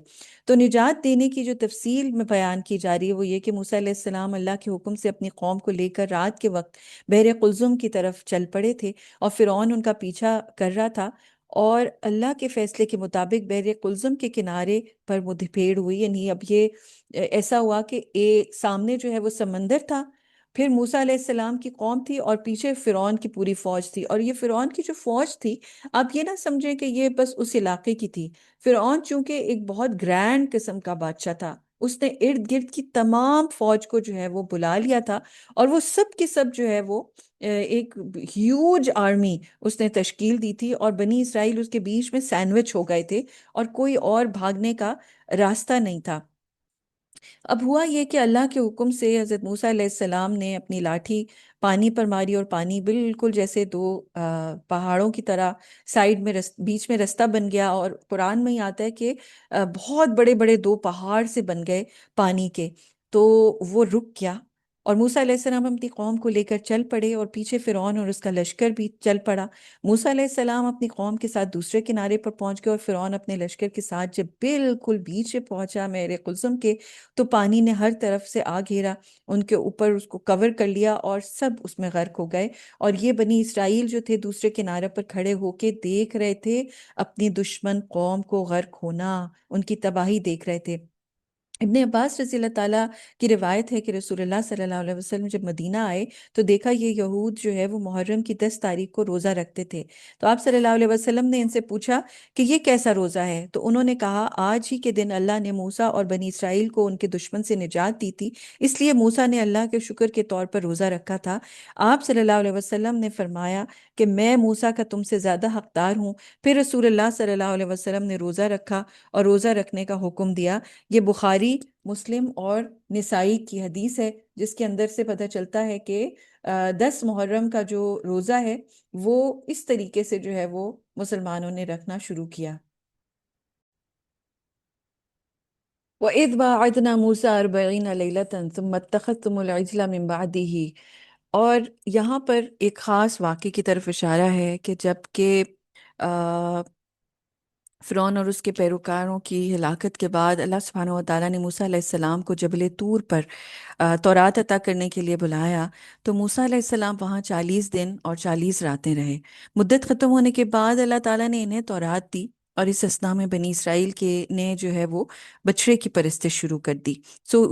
تو نجات دینے کی جو تفصیل میں بیان کی جا رہی ہے وہ یہ کہ موسیٰ علیہ السلام اللہ کے حکم سے اپنی قوم کو لے کر رات کے وقت بحر قلزم کی طرف چل پڑے تھے، اور فرعون ان کا پیچھا کر رہا تھا، اور اللہ کے فیصلے کے مطابق بحر قلزم کے کنارے پر مدھیڑ ہوئی، یعنی اب یہ ایسا ہوا کہ سامنے جو ہے وہ سمندر تھا، پھر موسیٰ علیہ السلام کی قوم تھی، اور پیچھے فرعون کی پوری فوج تھی۔ اور یہ فرعون کی جو فوج تھی، آپ یہ نہ سمجھیں کہ یہ بس اس علاقے کی تھی۔ فرعون چونکہ ایک بہت گرینڈ قسم کا بادشاہ تھا، اس نے ارد گرد کی تمام فوج کو جو ہے وہ بلا لیا تھا، اور وہ سب کے سب جو ہے وہ ایک ہیوج آرمی اس نے تشکیل دی تھی، اور بنی اسرائیل اس کے بیچ میں سینڈوچ ہو گئے تھے، اور کوئی اور بھاگنے کا راستہ نہیں تھا۔ اب ہوا یہ کہ اللہ کے حکم سے حضرت موسیٰ علیہ السلام نے اپنی لاٹھی پانی پر ماری، اور پانی بالکل جیسے دو پہاڑوں کی طرح سائیڈ میں بیچ میں رستہ بن گیا، اور قرآن میں ہی آتا ہے کہ بہت بڑے بڑے دو پہاڑ سے بن گئے پانی کے، تو وہ رک گیا، اور موسیٰ علیہ السلام اپنی قوم کو لے کر چل پڑے، اور پیچھے فرعون اور اس کا لشکر بھی چل پڑا۔ موسیٰ علیہ السلام اپنی قوم کے ساتھ دوسرے کنارے پر پہنچ گئے، اور فرعون اپنے لشکر کے ساتھ جب بالکل بیچ میں پہنچا میرے قلزم کے، تو پانی نے ہر طرف سے آ گھیرا، ان کے اوپر اس کو کور کر لیا، اور سب اس میں غرق ہو گئے۔ اور یہ بنی اسرائیل جو تھے دوسرے کنارے پر کھڑے ہو کے دیکھ رہے تھے اپنی دشمن قوم کو غرق ہونا، ان کی تباہی دیکھ رہے تھے۔ ابن عباس رضی اللہ تعالیٰ کی روایت ہے کہ رسول اللہ صلی اللہ علیہ وسلم جب مدینہ آئے تو دیکھا یہ یہود جو ہے وہ محرم کی 10 تاریخ کو روزہ رکھتے تھے، تو آپ صلی اللہ علیہ وسلم نے ان سے پوچھا کہ یہ کیسا روزہ ہے؟ تو انہوں نے کہا آج ہی کے دن اللہ نے موسیٰ اور بنی اسرائیل کو ان کے دشمن سے نجات دی تھی، اس لیے موسیٰ نے اللہ کے شکر کے طور پر روزہ رکھا تھا۔ آپ صلی اللہ علیہ وسلم نے فرمایا کہ میں موسیٰ کا تم سے زیادہ حقدار ہوں۔ پھر رسول اللہ صلی اللہ علیہ وسلم نے روزہ رکھا اور روزہ رکھنے کا حکم دیا۔ یہ بخاری، مسلم اور نسائی کی حدیث ہے، جس کے اندر سے پتہ چلتا ہے کہ 10 محرم کا جو روزہ ہے وہ اس طریقے سے جو ہے وہ مسلمانوں نے رکھنا شروع کیا۔ وَإِذْ وَاعَدْنَا مُوسَىٰ 40 لَيْلَةً ثُمَّ اتَّخَذْتُمُ الْعِجْلَ مِن بَعْدِهِ، اور یہاں پر ایک خاص واقعے کی طرف اشارہ ہے کہ جب کہ فرعون اور اس کے پیروکاروں کی ہلاکت کے بعد اللہ سبحانہ و تعالیٰ نے موسیٰ علیہ السلام کو جبل طور پر تورات عطا کرنے کے لیے بلایا، تو موسیٰ علیہ السلام وہاں 40 دن اور 40 راتیں رہے۔ مدت ختم ہونے کے بعد اللہ تعالیٰ نے انہیں تورات دی، اور اس اثنا میں بنی اسرائیل کے نے جو ہے وہ بچڑے کی پرستش شروع کر دی۔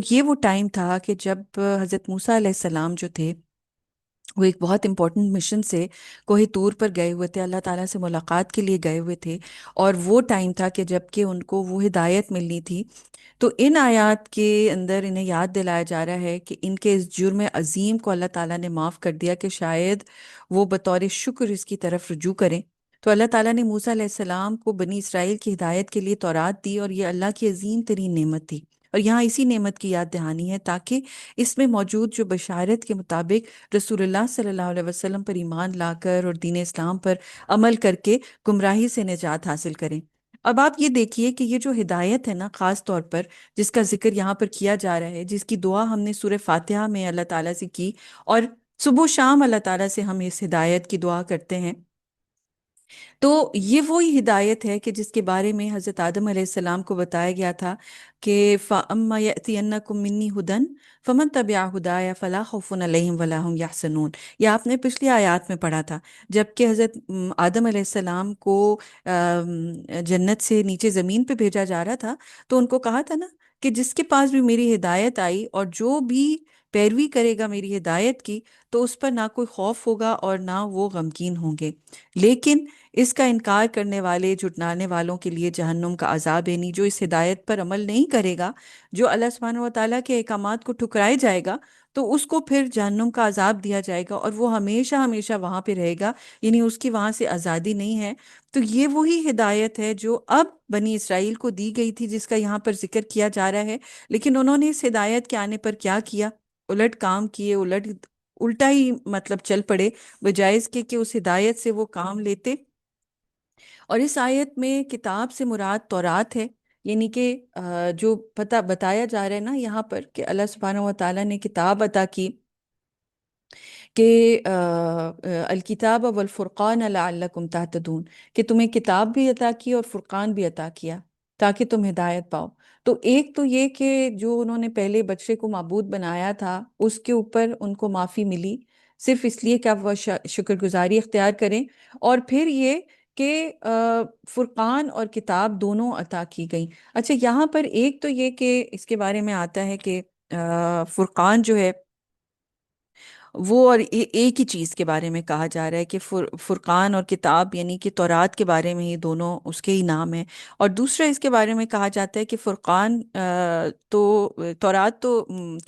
یہ وہ ٹائم تھا کہ جب حضرت موسیٰ علیہ السلام جو تھے وہ ایک بہت امپورٹنٹ مشن سے کوہ طور پر گئے ہوئے تھے، اللہ تعالیٰ سے ملاقات کے لیے گئے ہوئے تھے، اور وہ ٹائم تھا کہ جب کہ ان کو وہ ہدایت ملنی تھی۔ تو ان آیات کے اندر انہیں یاد دلایا جا رہا ہے کہ ان کے اس جرم عظیم کو اللہ تعالیٰ نے معاف کر دیا کہ شاید وہ بطور شکر اس کی طرف رجوع کریں۔ تو اللہ تعالیٰ نے موسیٰ علیہ السلام کو بنی اسرائیل کی ہدایت کے لیے تورات دی، اور یہ اللہ کی عظیم ترین نعمت تھی، اور یہاں اسی نعمت کی یاد دہانی ہے تاکہ اس میں موجود جو بشارت کے مطابق رسول اللہ صلی اللہ علیہ وسلم پر ایمان لا کر اور دین اسلام پر عمل کر کے گمراہی سے نجات حاصل کریں۔ اب آپ یہ دیکھیے کہ یہ جو ہدایت ہے نا، خاص طور پر جس کا ذکر یہاں پر کیا جا رہا ہے، جس کی دعا ہم نے سورہ فاتحہ میں اللہ تعالیٰ سے کی، اور صبح و شام اللہ تعالیٰ سے ہم اس ہدایت کی دعا کرتے ہیں، تو یہ وہی ہدایت ہے کہ جس کے بارے میں حضرت آدم علیہ السلام کو بتایا گیا تھا کہ فَأَمَّا يَأْتِيَنَّكُم مِّنِّي هُدًى فَمَن تَبِعَ هُدَايَ فَلَا خَوْفٌ عَلَيْهِمْ وَلَا هُمْ يَحْزَنُونَ۔ یہ آپ نے پچھلی آیات میں پڑھا تھا، جب کہ حضرت آدم علیہ السلام کو جنت سے نیچے زمین پہ بھیجا جا رہا تھا، تو ان کو کہا تھا نا کہ جس کے پاس بھی میری ہدایت آئی اور جو بھی پیروی کرے گا میری ہدایت کی، تو اس پر نہ کوئی خوف ہوگا اور نہ وہ غمگین ہوں گے، لیکن اس کا انکار کرنے والے، جھٹلانے والوں کے لیے جہنم کا عذاب، یعنی جو اس ہدایت پر عمل نہیں کرے گا، جو اللہ سبحانہ و تعالیٰ کے احکامات کو ٹھکرائے جائے گا، تو اس کو پھر جہنم کا عذاب دیا جائے گا، اور وہ ہمیشہ ہمیشہ وہاں پہ رہے گا، یعنی اس کی وہاں سے آزادی نہیں ہے۔ تو یہ وہی ہدایت ہے جو اب بنی اسرائیل کو دی گئی تھی، جس کا یہاں پر ذکر کیا جا رہا ہے، لیکن انہوں نے اس ہدایت کے آنے پر کیا کیا؟ الٹ کام کیے، الٹا ہی مطلب چل پڑے، بجائے اس کے کہ اس ہدایت سے وہ کام لیتے۔ اور اس آیت میں کتاب سے مراد تورات ہے، یعنی کہ جو پتہ بتایا جا رہا ہے نا یہاں پر کہ اللہ سبحانہ و تعالیٰ نے کتاب عطا کی، کہ الکتاب والفرقان لعلکم تہتدون، کہ تمہیں کتاب بھی عطا کی اور فرقان بھی عطا کیا تاکہ تم ہدایت پاؤ۔ تو ایک تو یہ کہ جو انہوں نے پہلے بچے کو معبود بنایا تھا، اس کے اوپر ان کو معافی ملی، صرف اس لیے کہ اب وہ شکر گزاری اختیار کریں، اور پھر یہ کہ فرقان اور کتاب دونوں عطا کی گئیں۔ اچھا، یہاں پر ایک تو یہ کہ اس کے بارے میں آتا ہے کہ فرقان جو ہے وہ، اور ایک ہی چیز کے بارے میں کہا جا رہا ہے کہ فرقان اور کتاب، یعنی کہ تورات کے بارے میں یہ دونوں اس کے ہی نام ہیں، اور دوسرا اس کے بارے میں کہا جاتا ہے کہ فرقان تو تورات تو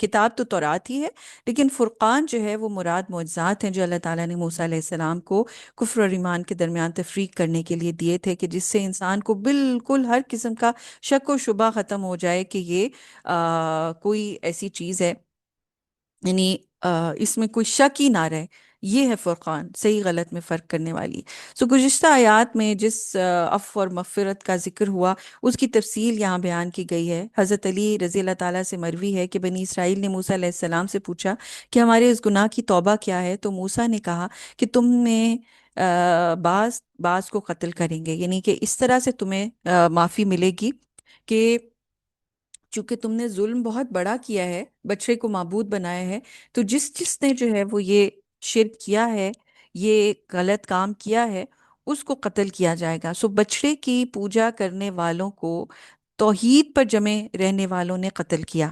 کتاب تو تورات ہی ہے، لیکن فرقان جو ہے وہ مراد معجزات ہیں جو اللہ تعالیٰ نے موسیٰ علیہ السلام کو کفر اور ایمان کے درمیان تفریق کرنے کے لیے دیے تھے، کہ جس سے انسان کو بالکل ہر قسم کا شک و شبہ ختم ہو جائے کہ یہ کوئی ایسی چیز ہے، یعنی اس میں کوئی شک ہی نہ رہے۔ یہ ہے فرقان، صحیح غلط میں فرق کرنے والی۔ گزشتہ آیات میں جس عفو اور مغفرت کا ذکر ہوا، اس کی تفصیل یہاں بیان کی گئی ہے۔ حضرت علی رضی اللہ تعالیٰ سے مروی ہے کہ بنی اسرائیل نے موسیٰ علیہ السلام سے پوچھا کہ ہمارے اس گناہ کی توبہ کیا ہے، تو موسیٰ نے کہا کہ تم نے بعض کو قتل کریں گے، یعنی کہ اس طرح سے تمہیں معافی ملے گی کہ چونکہ تم نے ظلم بہت بڑا کیا ہے، بچے کو معبود بنایا ہے، تو جس جس نے جو ہے وہ یہ شرک کیا ہے، یہ غلط کام کیا ہے، اس کو قتل کیا جائے گا۔ بچڑے کی پوجا کرنے والوں کو توحید پر جمے رہنے والوں نے قتل کیا،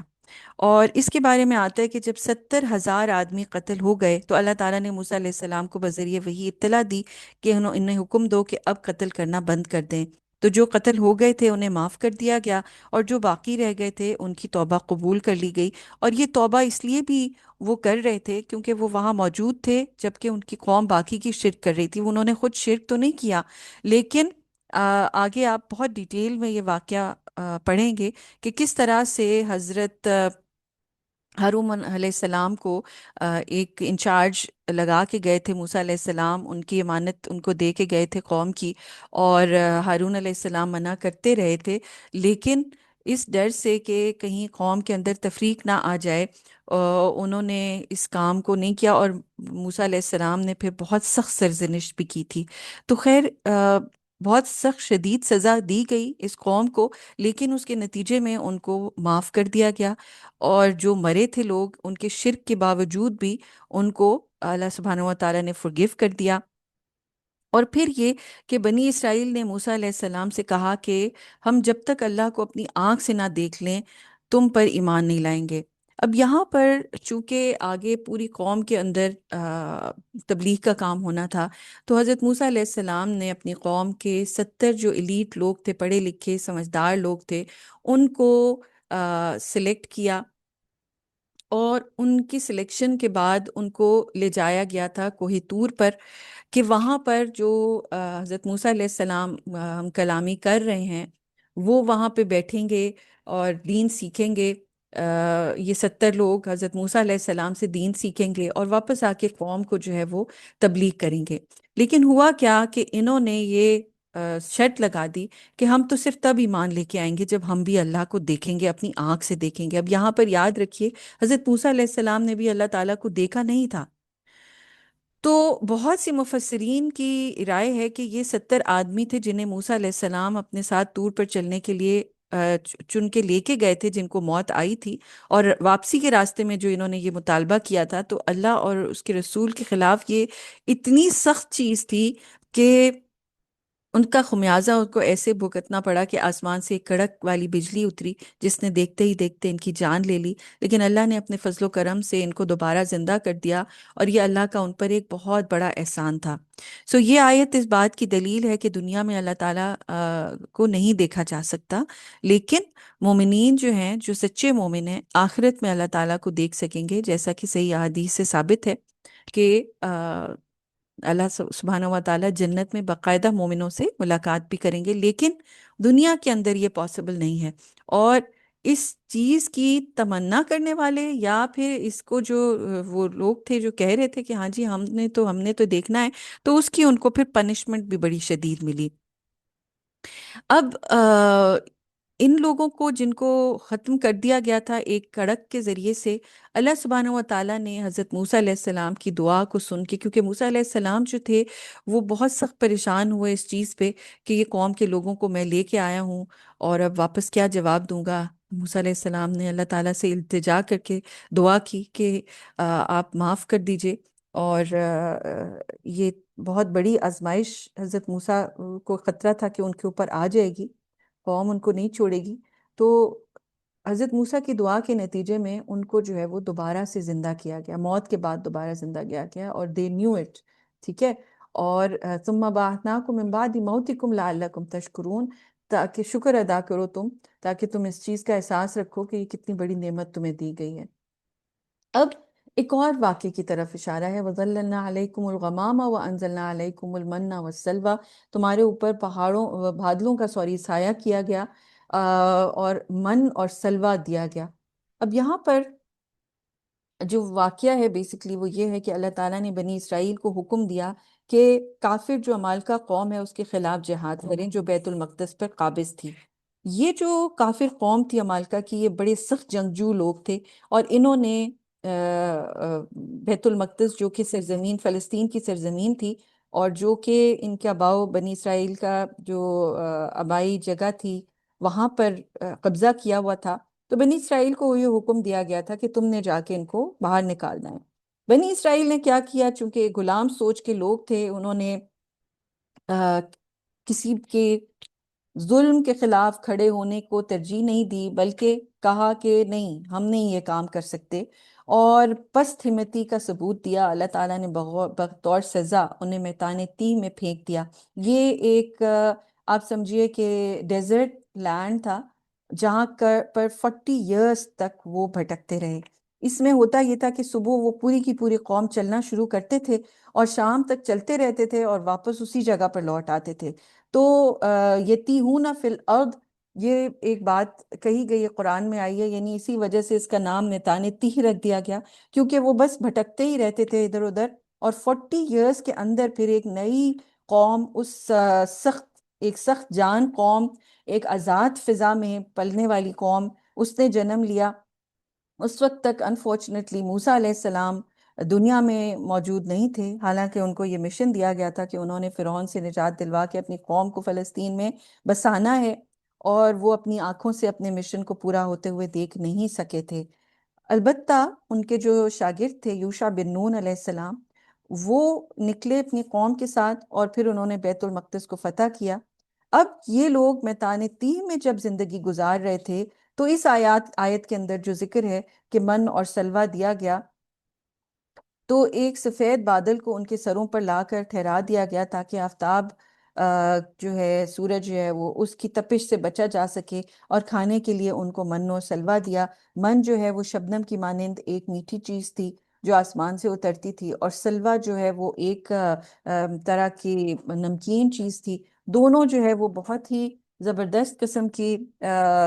اور اس کے بارے میں آتا ہے کہ جب 70,000 آدمی قتل ہو گئے تو اللہ تعالیٰ نے موسیٰ علیہ السلام کو بذریعہ وحی اطلاع دی کہ انہیں حکم دو کہ اب قتل کرنا بند کر دیں۔ تو جو قتل ہو گئے تھے انہیں معاف کر دیا گیا، اور جو باقی رہ گئے تھے ان کی توبہ قبول کر لی گئی۔ اور یہ توبہ اس لیے بھی وہ کر رہے تھے کیونکہ وہ وہاں موجود تھے جبکہ ان کی قوم باقی کی شرک کر رہی تھی۔ انہوں نے خود شرک تو نہیں کیا، لیکن آگے آپ بہت ڈیٹیل میں یہ واقعہ پڑھیں گے کہ کس طرح سے حضرت ہارون علیہ السلام کو ایک انچارج لگا کے گئے تھے موسیٰ علیہ السلام، ان کی امانت ان کو دے کے گئے تھے قوم کی، اور ہارون علیہ السلام منع کرتے رہے تھے، لیکن اس ڈر سے کہ کہیں قوم کے اندر تفریق نہ آ جائے انہوں نے اس کام کو نہیں کیا، اور موسیٰ علیہ السلام نے پھر بہت سخت سرزنش بھی کی تھی۔ تو خیر بہت سخت شدید سزا دی گئی اس قوم کو، لیکن اس کے نتیجے میں ان کو معاف کر دیا گیا، اور جو مرے تھے لوگ ان کے شرک کے باوجود بھی ان کو اللہ سبحانہ و تعالیٰ نے forgive کر دیا۔ اور پھر یہ کہ بنی اسرائیل نے موسیٰ علیہ السلام سے کہا کہ ہم جب تک اللہ کو اپنی آنکھ سے نہ دیکھ لیں تم پر ایمان نہیں لائیں گے۔ اب یہاں پر چونکہ آگے پوری قوم کے اندر تبلیغ کا کام ہونا تھا، تو حضرت موسیٰ علیہ السلام نے اپنی قوم کے 70 جو ایلیٹ لوگ تھے، پڑھے لکھے سمجھدار لوگ تھے، ان کو سلیکٹ کیا، اور ان کی سلیکشن کے بعد ان کو لے جایا گیا تھا کوہ طور پر، کہ وہاں پر جو حضرت موسیٰ علیہ السلام ہم کلامی کر رہے ہیں، وہ وہاں پہ بیٹھیں گے اور دین سیکھیں گے۔ یہ 70 لوگ حضرت موسیٰ علیہ السلام سے دین سیکھیں گے اور واپس آ کے قوم کو جو ہے وہ تبلیغ کریں گے۔ لیکن ہوا کیا کہ انہوں نے یہ شرط لگا دی کہ ہم تو صرف تب ایمان لے کے آئیں گے جب ہم بھی اللہ کو دیکھیں گے، اپنی آنکھ سے دیکھیں گے۔ اب یہاں پر یاد رکھیے، حضرت موسیٰ علیہ السلام نے بھی اللہ تعالیٰ کو دیکھا نہیں تھا۔ تو بہت سی مفسرین کی رائے ہے کہ یہ 70 آدمی تھے جنہیں موسیٰ علیہ السلام اپنے ساتھ طور پر چلنے کے لیے چن کے لے کے گئے تھے، جن کو موت آئی تھی، اور واپسی کے راستے میں جو انہوں نے یہ مطالبہ کیا تھا، تو اللہ اور اس کے رسول کے خلاف یہ اتنی سخت چیز تھی کہ ان کا خمیازہ ان کو ایسے بھگتنا پڑا کہ آسمان سے ایک کڑک والی بجلی اتری، جس نے دیکھتے ہی دیکھتے ان کی جان لے لی۔ لیکن اللہ نے اپنے فضل و کرم سے ان کو دوبارہ زندہ کر دیا، اور یہ اللہ کا ان پر ایک بہت بڑا احسان تھا۔ یہ آیت اس بات کی دلیل ہے کہ دنیا میں اللہ تعالیٰ کو نہیں دیکھا جا سکتا، لیکن مومنین جو ہیں، جو سچے مومن ہیں، آخرت میں اللہ تعالیٰ کو دیکھ سکیں گے، جیسا کہ صحیح احادیث سے ثابت ہے کہ اللہ سبحانہ و تعالیٰ جنت میں باقاعدہ مومنوں سے ملاقات بھی کریں گے، لیکن دنیا کے اندر یہ پاسبل نہیں ہے۔ اور اس چیز کی تمنا کرنے والے، یا پھر اس کو جو وہ لوگ تھے جو کہہ رہے تھے کہ ہاں جی ہم نے تو دیکھنا ہے، تو اس کی ان کو پھر پنشمنٹ بھی بڑی شدید ملی۔ اب ان لوگوں کو، جن کو ختم کر دیا گیا تھا ایک کڑک کے ذریعے سے، اللہ سبحانہ و تعالیٰ نے حضرت موسیٰ علیہ السلام کی دعا کو سن کے، کیونکہ موسیٰ علیہ السلام جو تھے وہ بہت سخت پریشان ہوئے اس چیز پہ کہ یہ قوم کے لوگوں کو میں لے کے آیا ہوں، اور اب واپس کیا جواب دوں گا۔ موسیٰ علیہ السلام نے اللہ تعالیٰ سے التجا کر کے دعا کی کہ آپ معاف کر دیجئے، اور یہ بہت بڑی آزمائش حضرت موسیٰ کو خطرہ تھا کہ ان کے اوپر آ جائے گی، قوم ان کو نہیں چھوڑے گی۔ تو حضرت موسیٰ کی دعا کے نتیجے میں ان کو جو ہے وہ دوبارہ سے زندہ کیا گیا، موت کے بعد دوبارہ زندہ کیا گیا، اور دے نیو اٹ، ٹھیک ہے۔ اور ثم بعثناکم من بعد موتکم لعلکم تشکرون، تاکہ شکر ادا کرو تم، تاکہ تم اس چیز کا احساس رکھو کہ یہ کتنی بڑی نعمت تمہیں دی گئی ہے۔ اب ایک اور واقعے کی طرف اشارہ ہے، وَظَلَّلْنَا عَلَيْكُمُ الْغَمَامَ وَأَنزَلْنَا عَلَيْكُمُ الْمَنَّ وَالسَّلْوَىٰ، تمہارے اوپر بادلوں کا سایہ کیا گیا، اور من اور سلوہ دیا گیا۔ اب یہاں پر جو واقعہ ہے بیسیکلی وہ یہ ہے کہ اللہ تعالیٰ نے بنی اسرائیل کو حکم دیا کہ کافر جو عمالقہ قوم ہے اس کے خلاف جہاد کریں، جو بیت المقدس پر قابض تھی۔ یہ جو کافر قوم تھی عمالقہ کی، یہ بڑے سخت جنگجو لوگ تھے، اور انہوں نے بیت المقدس جو کہ سرزمین فلسطین کی سرزمین تھی، اور جو کہ ان کے آباؤ بنی اسرائیل کا جو آبائی جگہ تھی، وہاں پر قبضہ کیا ہوا تھا۔ تو بنی اسرائیل کو یہ حکم دیا گیا تھا کہ تم نے جا کے ان کو باہر نکالنا ہے۔ بنی اسرائیل نے کیا کیا، چونکہ غلام سوچ کے لوگ تھے، انہوں نے کسی کے ظلم کے خلاف کھڑے ہونے کو ترجیح نہیں دی، بلکہ کہا کہ نہیں، ہم نہیں یہ کام کر سکتے، اور پست ہمتی کا ثبوت دیا۔ اللہ تعالیٰ نے بطور سزا انہیں میدان تیہ میں پھینک دیا۔ یہ ایک آپ سمجھیے کہ ڈیزرٹ لینڈ تھا، جہاں پر 40 ایئرس تک وہ بھٹکتے رہے۔ اس میں ہوتا یہ تھا کہ صبح وہ پوری کی پوری قوم چلنا شروع کرتے تھے، اور شام تک چلتے رہتے تھے، اور واپس اسی جگہ پر لوٹ آتے تھے۔ تو یتیہون فی الارض، یہ ایک بات کہی گئی ہے، قرآن میں آئی ہے، یعنی اسی وجہ سے اس کا نام میدان تیہ رکھ دیا گیا، کیونکہ وہ بس بھٹکتے ہی رہتے تھے ادھر ادھر، اور 40 ایئرس کے اندر پھر ایک نئی قوم، اس ایک سخت جان قوم، ایک آزاد فضا میں پلنے والی قوم، اس نے جنم لیا۔ اس وقت تک انفارچونیٹلی موسیٰ علیہ السلام دنیا میں موجود نہیں تھے، حالانکہ ان کو یہ مشن دیا گیا تھا کہ انہوں نے فرعون سے نجات دلوا کے اپنی قوم کو فلسطین میں بسانا ہے، اور وہ اپنی آنکھوں سے اپنے مشن کو پورا ہوتے ہوئے دیکھ نہیں سکے تھے۔ البتہ ان کے جو شاگرد تھے یوشع بن نون علیہ السلام، وہ نکلے اپنی قوم کے ساتھ، اور پھر انہوں نے بیت المقدس کو فتح کیا۔ اب یہ لوگ میدان تیہ میں جب زندگی گزار رہے تھے، تو اس آیت کے اندر جو ذکر ہے کہ من اور سلوہ دیا گیا، تو ایک سفید بادل کو ان کے سروں پر لا کر ٹھہرا دیا گیا تاکہ آفتاب جو ہے، سورج جو ہے، وہ اس کی تپش سے بچا جا سکے، اور کھانے کے لیے ان کو من و سلوہ دیا۔ من جو ہے وہ شبنم کی مانند ایک میٹھی چیز تھی جو آسمان سے اترتی تھی، اور سلوہ جو ہے وہ ایک طرح کی نمکین چیز تھی۔ دونوں جو ہے وہ بہت ہی زبردست قسم کی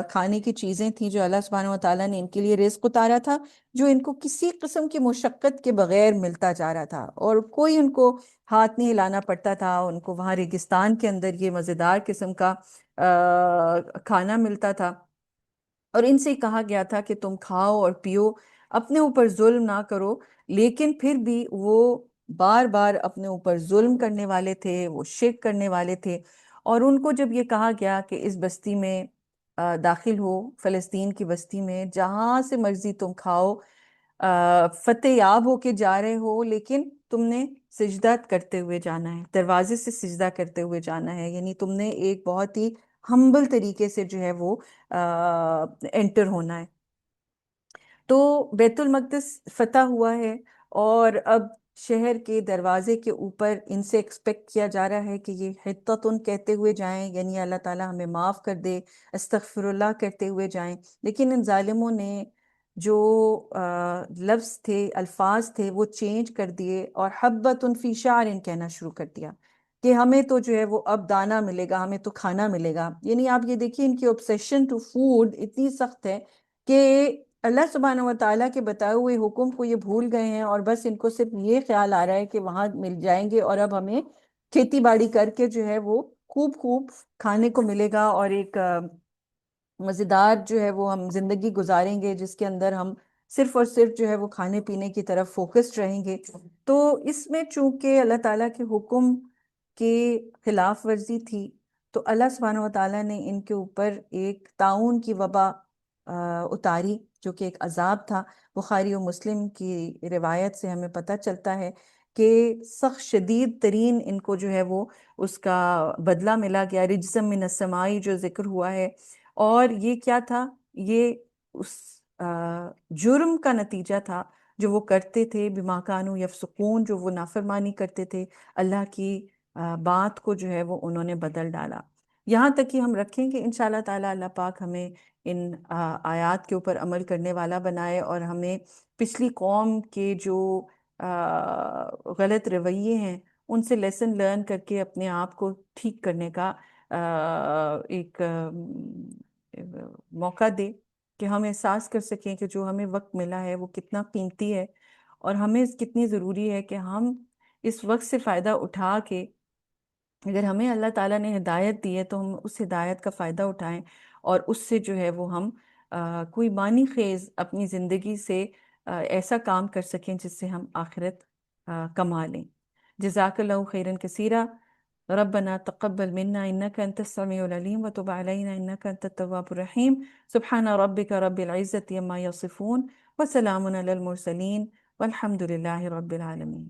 کھانے کی چیزیں تھیں جو اللہ سبحانہ و تعالیٰ نے ان کے لیے رزق اتارا تھا، جو ان کو کسی قسم کی مشقت کے بغیر ملتا جا رہا تھا، اور کوئی ان کو ہاتھ نہیں ہلانا پڑتا تھا۔ ان کو وہاں ریگستان کے اندر یہ مزیدار قسم کا کھانا ملتا تھا، اور ان سے کہا گیا تھا کہ تم کھاؤ اور پیو، اپنے اوپر ظلم نہ کرو۔ لیکن پھر بھی وہ بار بار اپنے اوپر ظلم کرنے والے تھے، وہ شرک کرنے والے تھے۔ اور ان کو جب یہ کہا گیا کہ اس بستی میں داخل ہو، فلسطین کی بستی میں، جہاں سے مرضی تم کھاؤ، فتح یاب ہو کے جا رہے ہو، لیکن تم نے سجدہ کرتے ہوئے جانا ہے، دروازے سے سجدہ کرتے ہوئے جانا ہے، یعنی تم نے ایک بہت ہی ہمبل طریقے سے جو ہے وہ انٹر ہونا ہے۔ تو بیت المقدس فتح ہوا ہے، اور اب شہر کے دروازے کے اوپر ان سے ایکسپیکٹ کیا جا رہا ہے کہ یہ حطتن کہتے ہوئے جائیں، یعنی اللہ تعالیٰ ہمیں معاف کر دے، استغفر اللہ کہتے ہوئے جائیں۔ لیکن ان ظالموں نے جو لفظ تھے، الفاظ تھے، وہ چینج کر دیے، اور حبتن فی شعر کہنا شروع کر دیا کہ ہمیں تو جو ہے وہ اب دانہ ملے گا، ہمیں تو کھانا ملے گا۔ یعنی آپ یہ دیکھیے ان کی obsession ٹو فوڈ اتنی سخت ہے کہ اللہ سبحانہ و تعالیٰ کے بتائے ہوئے حکم کو یہ بھول گئے ہیں، اور بس ان کو صرف یہ خیال آ رہا ہے کہ وہاں مل جائیں گے اور اب ہمیں کھیتی باڑی کر کے جو ہے وہ خوب خوب کھانے کو ملے گا، اور ایک مزیدار جو ہے وہ ہم زندگی گزاریں گے جس کے اندر ہم صرف اور صرف جو ہے وہ کھانے پینے کی طرف فوکسڈ رہیں گے۔ تو اس میں چونکہ اللہ تعالیٰ کے حکم کی خلاف ورزی تھی، تو اللہ سبحانہ و تعالیٰ نے ان کے اوپر ایک طاعون کی وبا اتاری، جو کہ ایک عذاب تھا۔ بخاری و مسلم کی روایت سے ہمیں پتہ چلتا ہے کہ سخت شدید ترین ان کو جو ہے وہ اس کا بدلہ ملا گیا، رجزم من السمائی جو ذکر ہوا ہے۔ اور یہ کیا تھا؟ یہ اس جرم کا نتیجہ تھا جو وہ کرتے تھے، بما کانوا یفسقون، جو وہ نافرمانی کرتے تھے، اللہ کی بات کو جو ہے وہ انہوں نے بدل ڈالا۔ یہاں تک کہ ہم رکھیں کہ انشاءاللہ تعالیٰ اللہ پاک ہمیں ان آیات کے اوپر عمل کرنے والا بنائے، اور ہمیں پچھلی قوم کے جو غلط رویے ہیں ان سے لیسن لرن کر کے اپنے آپ کو ٹھیک کرنے کا ایک موقع دے، کہ ہم احساس کر سکیں کہ جو ہمیں وقت ملا ہے وہ کتنا قیمتی ہے، اور ہمیں کتنی ضروری ہے کہ ہم اس وقت سے فائدہ اٹھا کے، اگر ہمیں اللہ تعالیٰ نے ہدایت دی ہے تو ہم اس ہدایت کا فائدہ اٹھائیں، اور اس سے جو ہے وہ ہم کوئی معنی خیز اپنی زندگی سے ایسا کام کر سکیں جس سے ہم آخرت کما لیں۔ جزاک اللہ خیرا کثیرا۔ ربنا تقبل منا انك انت السميع العليم وتب علينا انك انت التواب الرحيم۔ سبحان ربك رب العزة عما يصفون وسلام على المرسلين والحمد لله رب العالمين۔